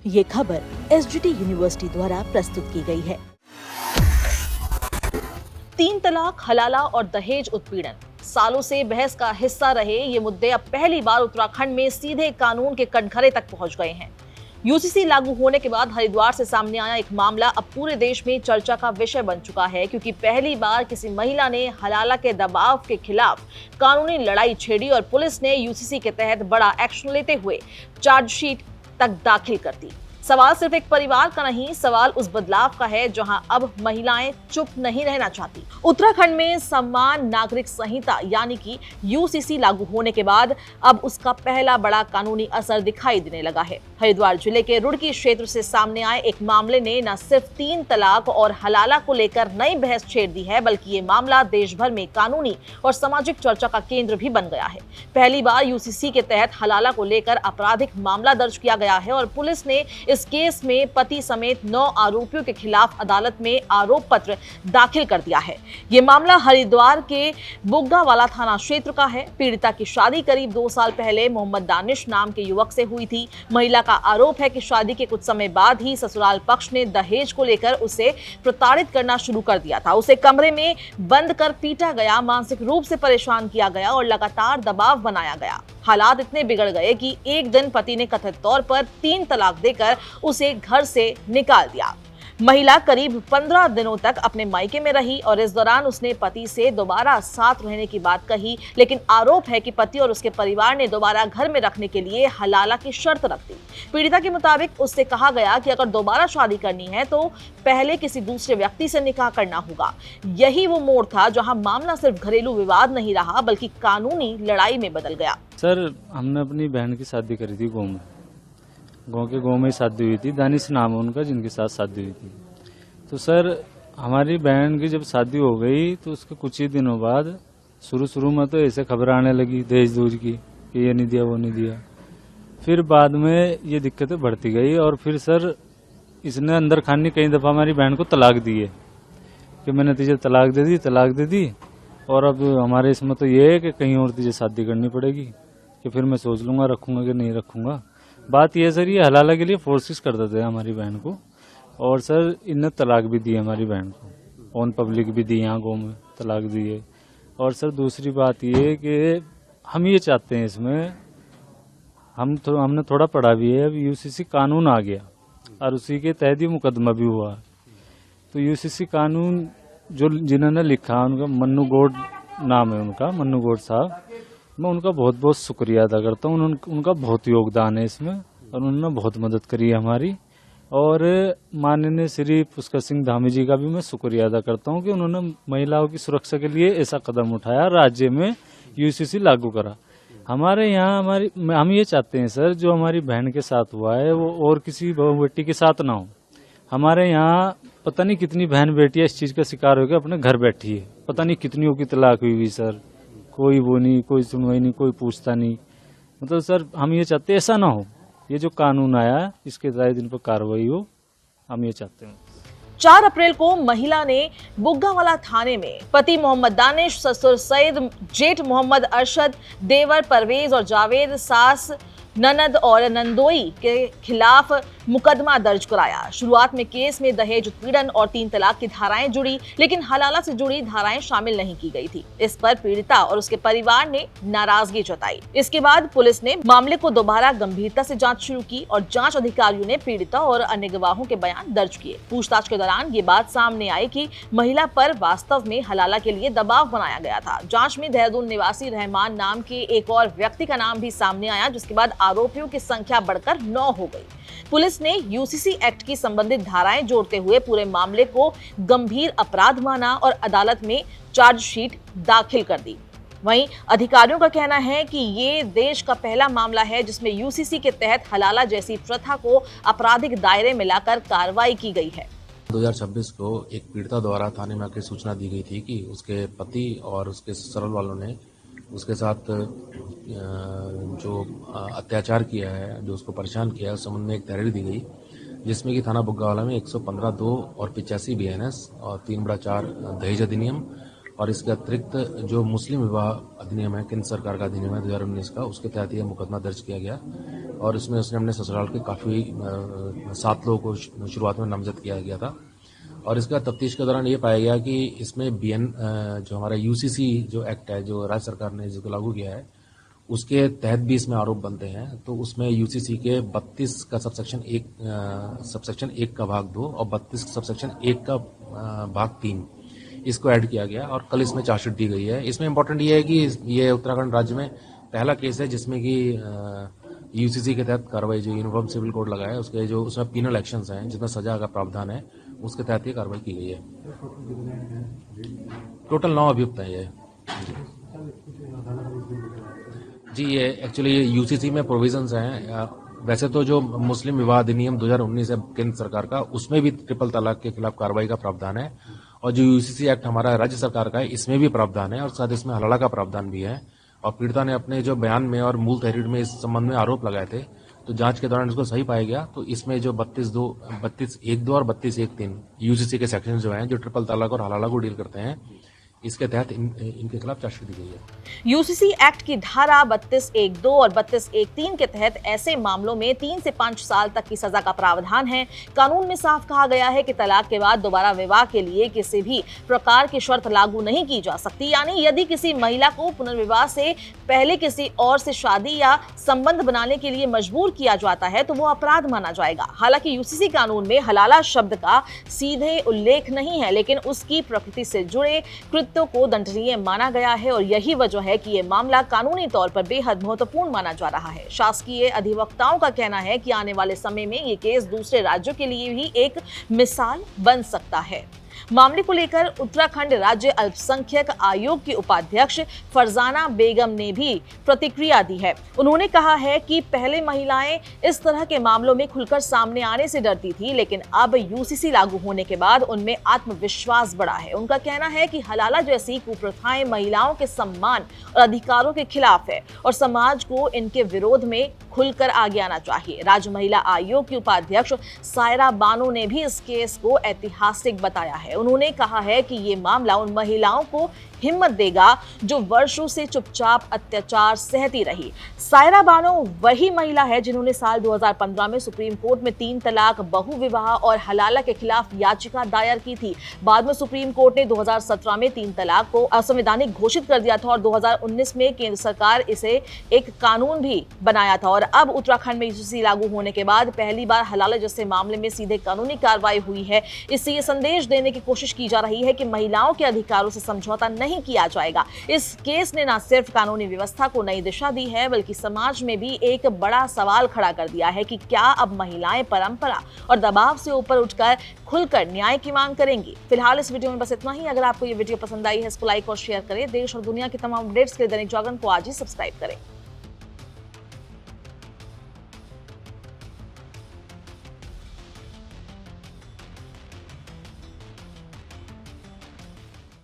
ये खबर SGT university द्वारा प्रस्तुत की गई है। 3 तलाक, हलाला और दहेज उत्पीड़न सालों से बहस का हिस्सा रहे ये मुद्दे अब पहली बार उत्तराखंड में सीधे कानून के कटघरे तक पहुंच गए हैं। यूसीसी लागू होने के बाद हरिद्वार से सामने आया एक मामला अब पूरे देश में चर्चा का विषय बन चुका है, क्योंकि पहली बार किसी महिला ने हलाला के दबाव के खिलाफ कानूनी लड़ाई छेड़ी और पुलिस ने यूसीसी के तहत बड़ा एक्शन लेते हुए चार्जशीट तक दाखिल कर दी। सवाल सिर्फ एक परिवार का नहीं, सवाल उस बदलाव का है जहां अब महिलाएं चुप नहीं रहना चाहती। उत्तराखंड में समान नागरिक संहिता यानी कि यूसीसी लागू होने के बाद अब उसका पहला बड़ा कानूनी असर दिखाई देने लगा है। हरिद्वार जिले के रुड़की क्षेत्र से सामने आए एक मामले ने न सिर्फ 3 तलाक और हलाला को लेकर नई बहस छेड़ दी है, बल्कि ये मामला देश भर में कानूनी और सामाजिक चर्चा का केंद्र भी बन गया है। पहली बार यूसीसी के तहत हलाला को लेकर आपराधिक मामला दर्ज किया गया है और पुलिस ने इस केस में पति समेत 9 आरोपियों के खिलाफ अदालत में आरोप पत्र दाखिल कर दिया है। ये मामला हरिद्वार के बुग्गावाला थाना क्षेत्र का है। पीड़िता की शादी करीब 2 साल पहले मोहम्मद दानिश नाम के युवक से हुई थी। महिला का आरोप है कि शादी के कुछ समय बाद ही ससुराल पक्ष ने दहेज को लेकर उसे प्रताड़ित करना शुरू कर दिया था। उसे कमरे में बंद कर पीटा गया, मानसिक रूप से परेशान किया गया और लगातार दबाव बनाया गया। हालात इतने बिगड़ गए कि एक दिन पति ने कथित तौर पर 3 तलाक देकर उसे घर से निकाल दिया। महिला करीब 15 दिनों तक अपने मायके में रही और इस दौरान उसने पति से दोबारा साथ रहने की बात कही, लेकिन आरोप है कि पति और उसके परिवार ने दोबारा घर में रखने के लिए हलाला की शर्त रख दी। पीड़िता के मुताबिक उससे कहा गया कि अगर दोबारा शादी करनी है तो पहले किसी दूसरे व्यक्ति से निकाह करना होगा। यही वो मोड़ था जहां मामला सिर्फ घरेलू विवाद नहीं रहा, बल्कि कानूनी लड़ाई में बदल गया। सर, हमने अपनी बहन की शादी करी थी गाँव में ही शादी हुई थी। दानिश नाम है उनका, जिनके साथ शादी हुई थी। तो सर, हमारी बहन की जब शादी हो गई तो उसके कुछ ही दिनों बाद शुरू में तो ऐसे खबर आने लगी दहेज दूज की कि ये नहीं दिया वो नहीं दिया। फिर बाद में ये दिक्कतें बढ़ती गई और फिर सर इसने अंदर खानी कई दफ़ा हमारी बहन को तलाक दी है कि मैंने तुझे तलाक दे दी और अब हमारे इसमें तो ये है कि कहीं और तुझे शादी करनी पड़ेगी, कि फिर मैं सोच लूँगा रखूँगा कि नहीं रखूँगा। बात ये सर, ये हलाला के लिए फोर्सेस करते थे हमारी बहन को और सर इनने तलाक भी दी हमारी बहन को, ऑन पब्लिक भी दी, यहाँ गाँव में तलाक दिए। और सर दूसरी बात ये कि हम ये चाहते हैं इसमें, हमने थोड़ा पढ़ा भी है, अब यूसीसी कानून आ गया और उसी के तहत ही मुकदमा भी हुआ। तो यूसीसी कानून जो जिन्होंने लिखा, उनका मन्नू गौड़ नाम है उनका, मन्नू गौड़ साहब, मैं उनका बहुत बहुत शुक्रिया अदा करता हूँ। उनका बहुत योगदान है इसमें और उन्होंने बहुत मदद करी है हमारी। और माननीय श्री पुष्कर सिंह धामी जी का भी मैं शुक्रिया अदा करता हूँ कि उन्होंने महिलाओं की सुरक्षा के लिए ऐसा कदम उठाया, राज्य में यूसीसी लागू करा। हमारे यहाँ हम ये चाहते हैं सर, जो हमारी बहन के साथ हुआ है वो और किसी बहू बेटी के साथ ना हो। हमारे यहाँ पता नहीं कितनी बहन बेटियाँ इस चीज़ का शिकार होकर अपने घर बैठी है, पता नहीं कितनियों की तलाक हुई सर, कोई वो नहीं, कोई सुनवाई नहीं, कोई पूछता नहीं। मतलब सर हम ये चाहते हैं ऐसा ना हो, ये जो कानून आया इसके तहत इन पर कार्रवाई हो, हम ये चाहते हैं। 4 अप्रैल को महिला ने बुग्गावाला थाने में पति मोहम्मद दानिश, ससुर सईद, जेठ मोहम्मद अरशद, देवर परवेज और जावेद, सास, ननद और नंदोई के खिलाफ मुकदमा दर्ज कराया। शुरुआत में केस में दहेज उत्पीड़न और 3 तलाक की धाराएं जुड़ी, लेकिन हलाला से जुड़ी धाराएं शामिल नहीं की गई थी। इस पर पीड़िता और उसके परिवार ने नाराजगी जताई। इसके बाद पुलिस ने मामले को दोबारा गंभीरता से जांच शुरू की और जांच अधिकारियों ने पीड़िता और अन्य गवाहों के बयान दर्ज किए। पूछताछ के दौरान ये बात सामने आई कि महिला पर वास्तव में हलाला के लिए दबाव बनाया गया था। जांच में देहरादून निवासी रहमान नाम के एक और व्यक्ति का नाम भी सामने आया, जिसके बाद आरोपियों की संख्या बढ़कर 9 हो गई। पुलिस ने यूसीसी एक्ट की संबंधित धाराएं जोड़ते हुए पूरे मामले को गंभीर अपराध माना और अदालत में चार्जशीट दाखिल कर दी। वहीं अधिकारियों का कहना है कि ये देश का पहला मामला है जिसमें यूसीसी के तहत हलाला जैसी प्रथा को आपराधिक दायरे में लाकर कार्रवाई की गई है। 2026 को एक पीड़िता द्वारा थाने में आकर सूचना दी गई थी कि उसके पति और उसके ससुराल वालों ने उसके साथ जो अत्याचार किया है, जो उसको परेशान किया है, उस संबंध में एक तहरीर दी गई, जिसमें कि थाना बुग्गावाला में 115(2) और 85 BNS और 3/4 दहेज अधिनियम और इसके अतिरिक्त जो मुस्लिम विवाह अधिनियम है, केंद्र सरकार का अधिनियम है 2019 का, उसके तहत यह मुकदमा दर्ज किया गया, और इसमें उसने अपने ससुराल के काफ़ी 7 लोगों को शुरुआत में नामजद किया गया था। और इसका तफ्तीश के दौरान ये पाया गया कि इसमें जो हमारा यूसीसी जो एक्ट है, जो राज्य सरकार ने जिसको लागू किया है, उसके तहत भी इसमें आरोप बनते हैं। तो उसमें यूसीसी के 32 का सबसेक्शन 1 का भाग 2 और 32 सबसेक्शन 1 का भाग 3 इसको ऐड किया गया और कल इसमें चार्जशीट दी गई है। इसमें इम्पोर्टेंट ये है कि ये उत्तराखंड राज्य में पहला केस है जिसमें कि यूसीसी के तहत कार्रवाई, जो यूनिफॉर्म सिविल कोड लगा है उसके जो उसमें पीनल एक्शंस हैं जिसमें सजा का प्रावधान है, उसके तहत ये कार्रवाई की गई है। टोटल 9 अभियुक्त हैं ये। जी, ये एक्चुअली यूसीसी में प्रोविजंस हैं। वैसे तो जो मुस्लिम विवाह अधिनियम 2019 है केंद्र सरकार का, उसमें भी ट्रिपल तलाक के खिलाफ कार्रवाई का प्रावधान है। और जो यूसीसी एक्ट हमारा राज्य सरकार का है, इसमें भी प्रावधान है और साथ इसमें हलाला का प्रावधान भी है। और पीड़िता ने अपने जो बयान में और मूल तहरीर में इस संबंध में आरोप लगाए थे, तो जांच के दौरान इसको सही पाया गया। तो इसमें जो 32(1)(2) और 32(1)(3) यूसीसी के सेक्शन जो हैं, जो ट्रिपल तलाक और हलाला को डील करते हैं, इसके तहत इनके खिलाफ चार्जशीट दी गई है। यूसीसी एक्ट की धारा 32(1)(2) और 32(1)(3) के तहत ऐसे मामलों में 3 से 5 साल तक की सजा का प्रावधान है। कानून में साफ कहा गया है कि तलाक के बाद दोबारा विवाह के लिए किसी भी प्रकार की शर्त लागू नहीं की जा सकती। यानी यदि किसी महिला को पुनर्विवाह से पहले किसी और से शादी या संबंध बनाने के लिए मजबूर किया जाता है तो वो अपराध माना जाएगा। हालांकि यूसीसी कानून में हलाला शब्द का सीधे उल्लेख नहीं है, लेकिन उसकी प्रकृति से जुड़े कृत्यों को दंडनीय माना गया है और यही वजह है कि ये मामला कानूनी तौर पर बेहद महत्वपूर्ण माना जा रहा है। शासकीय अधिवक्ताओं का कहना है कि आने वाले समय में ये केस दूसरे राज्यों के लिए भी एक मिसाल बन सकता है। मामले को लेकर उत्तराखंड राज्य अल्पसंख्यक आयोग की उपाध्यक्ष फरजाना बेगम ने भी प्रतिक्रिया दी है। उन्होंने कहा है कि पहले महिलाएं इस तरह के मामलों में खुलकर सामने आने से डरती थी, लेकिन अब यूसीसी लागू होने के बाद उनमें आत्मविश्वास बढ़ा है। उनका कहना है कि हलाला जैसी कुप्रथाएं महिलाओं के सम्मान और अधिकारों के खिलाफ है और समाज को इनके विरोध में खुलकर आगे आना चाहिए। राज्य महिला आयोग की उपाध्यक्ष सायरा बानो ने भी इस केस को ऐतिहासिक बताया है। उन्होंने कहा है कि ये मामला उन महिलाओं को हिम्मत देगा जो वर्षों से चुपचाप अत्याचार सहती रही। सायरा बानो वही महिला है जिन्होंने साल 2015 में सुप्रीम कोर्ट में 3 तलाक, बहु विवाह और हलाला के खिलाफ याचिका दायर की थी। बाद में सुप्रीम कोर्ट ने 2017 में 3 तलाक को असंवैधानिक घोषित कर दिया था और 2019 में केंद्र सरकार इसे एक कानून भी बनाया था। और अब उत्तराखंड में यूसीसी लागू होने के बाद पहली बार हलाला जैसे मामले में सीधे कानूनी कार्रवाई हुई है। इससे ये संदेश देने की कोशिश की जा रही है कि महिलाओं के अधिकारों से समझौता नहीं किया जाएगा। इस केस ने न सिर्फ कानूनी व्यवस्था को नई दिशा दी है, बल्कि समाज में भी एक बड़ा सवाल खड़ा कर दिया है कि क्या अब महिलाएं परंपरा और दबाव से ऊपर उठकर खुलकर न्याय की मांग करेंगी। फिलहाल इस वीडियो में बस इतना ही। अगर आपको ये वीडियो पसंद आई है, इसको लाइक और शेयर करें। देश और दुनिया की तमाम अपडेट्स के लिए दैनिक जागरण को आज ही सब्सक्राइब करें।